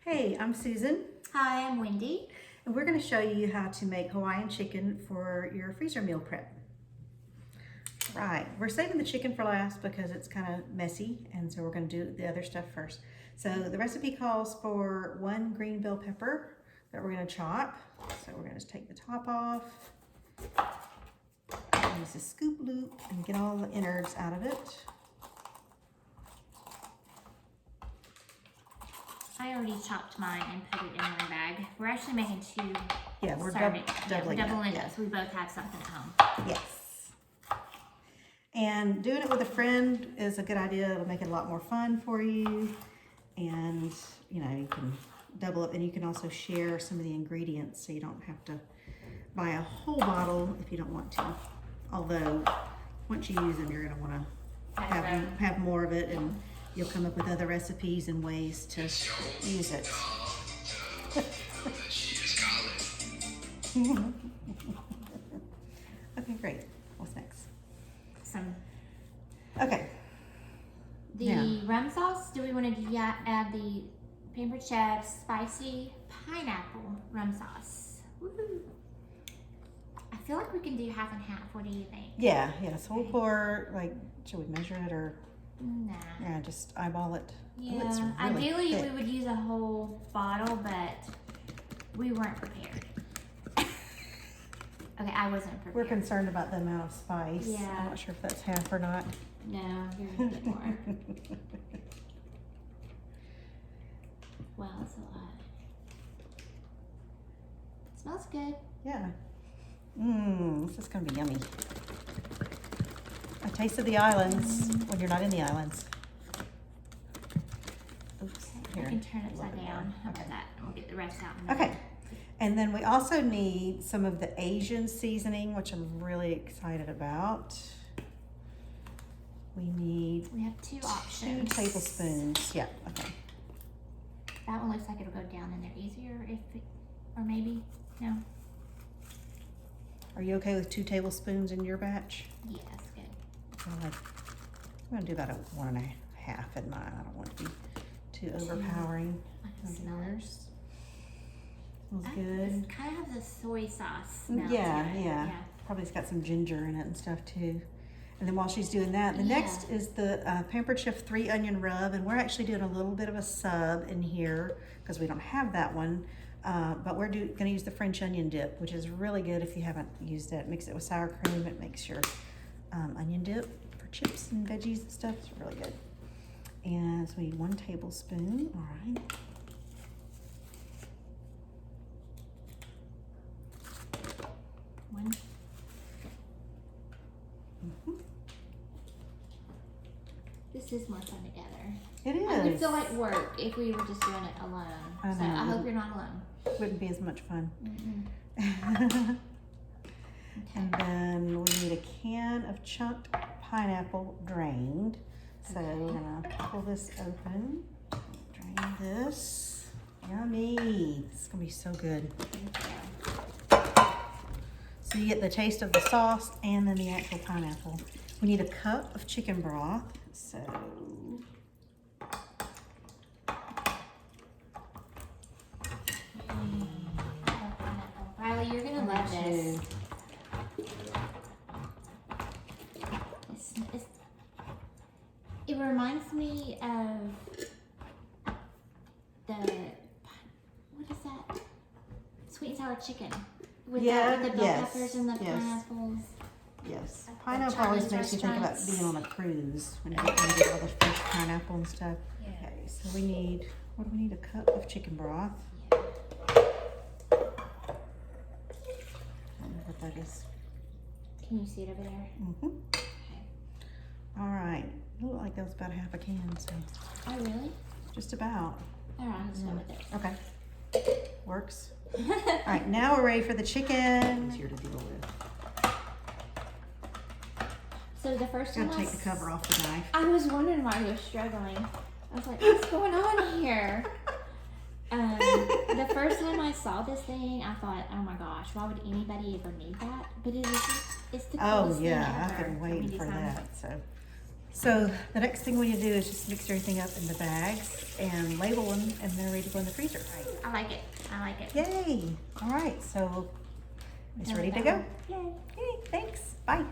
Hey, I'm Susan, Hi, I'm Wendy. and we're going to show you how to make Hawaiian chicken for your freezer meal prep. Right, we're saving the chicken for last because it's kind of messy, and so we're going to do the other stuff first. So the recipe calls for 1 green bell pepper that we're going to chop. So we're going to just take the top off, use a scoop loop, and get all the innards out of it. I already chopped mine and put it in one bag. We're actually making two Yeah, we're servings. doubling we're doubling it. it, so we both have something at home. Yes. And doing it with a friend is a good idea. It'll make it a lot more fun for you. And, you know, you can double up, and you can also share some of the ingredients so you don't have to buy a whole bottle if you don't want to. Although, once you use them, you're going to want to have more of it, and you'll come up with other recipes and ways to use it. Okay, great. What's next? The rum sauce. Do we want to add the Pampered Chef spicy pineapple rum sauce? Woohoo! I feel like we can do half and half. What do you think? Yeah. So we'll pour, like, should we measure it or? Nah. Yeah, just eyeball it. Yeah. Oh, it's really Ideally, thick. we would use a whole bottle, but we weren't prepared. Okay, I wasn't prepared. We're concerned about the amount of spice. Yeah. I'm not sure if that's half or not. No, you're gonna get more. Wow, that's a lot. Smells good. Yeah. This is gonna be yummy. A taste of the islands when you're not in the islands. Oops. Okay, I can turn it upside down. How about that? And we'll get the rest out in a minute. Okay. And then we also need some of the Asian seasoning, which I'm really excited about. We have two 2 options. tablespoons. Yeah, okay. That one looks like it'll go down in there easier or maybe, no? Are you okay with 2 tablespoons in your batch? Yeah, that's good. So I'm gonna do about a 1 1/2 in mine. I don't want it to be too overpowering. I can smell it. Smells It good. kind of has a soy sauce smell Yeah, to it. yeah. Probably it's got some ginger in it and stuff too. And then while she's doing that, the next is the Pampered Chef 3 onion rub, and we're actually doing a little bit of a sub in here because we don't have that one. But we're going to use the French onion dip, which is really good if you haven't used it. Mix it with sour cream. It makes your onion dip for chips and veggies and stuff. It's really good. And so we need 1 tablespoon. All right. One. This is more fun together. It is. It would feel like work if we were just doing it alone. I So know. I hope you're not alone. Wouldn't be as much fun. Okay. And then we need a can of chunked pineapple drained. So we're gonna pull this open, drain this. Yummy. This is gonna be so good. So you get the taste of the sauce and then the actual pineapple. We need a cup of chicken broth. So Riley, you're gonna love this. It reminds me of what is that? Sweet and sour chicken. With the bell peppers and the pineapples. Yes. Pineapple always makes you think about being on a cruise when you get all the fresh pineapple and stuff. Yeah. Okay, so we need, what do we need? A cup of chicken broth. Yeah. I don't know what that is. Can you see it over there? Mm-hmm. Okay. All right. It looked like that was about 1/2 can, so Oh, really? just about. All right, let's go with it. Okay. Works. All right, now we're ready for the chicken. Easier to deal with. So the first Gotta time take the cover off the knife. I was wondering why you were struggling. I was like, what's going on here? The first time I saw this thing, I thought, oh my gosh, why would anybody ever need that? But it's the coolest Oh thing yeah, ever. I've been waiting for that. So So the next thing we need to do is just mix everything up in the bags and label them, and they're ready to go in the freezer. I like it. I like it. Yay! All right, so it's Done ready with to that go. one. Yay. Yay! Thanks. Bye.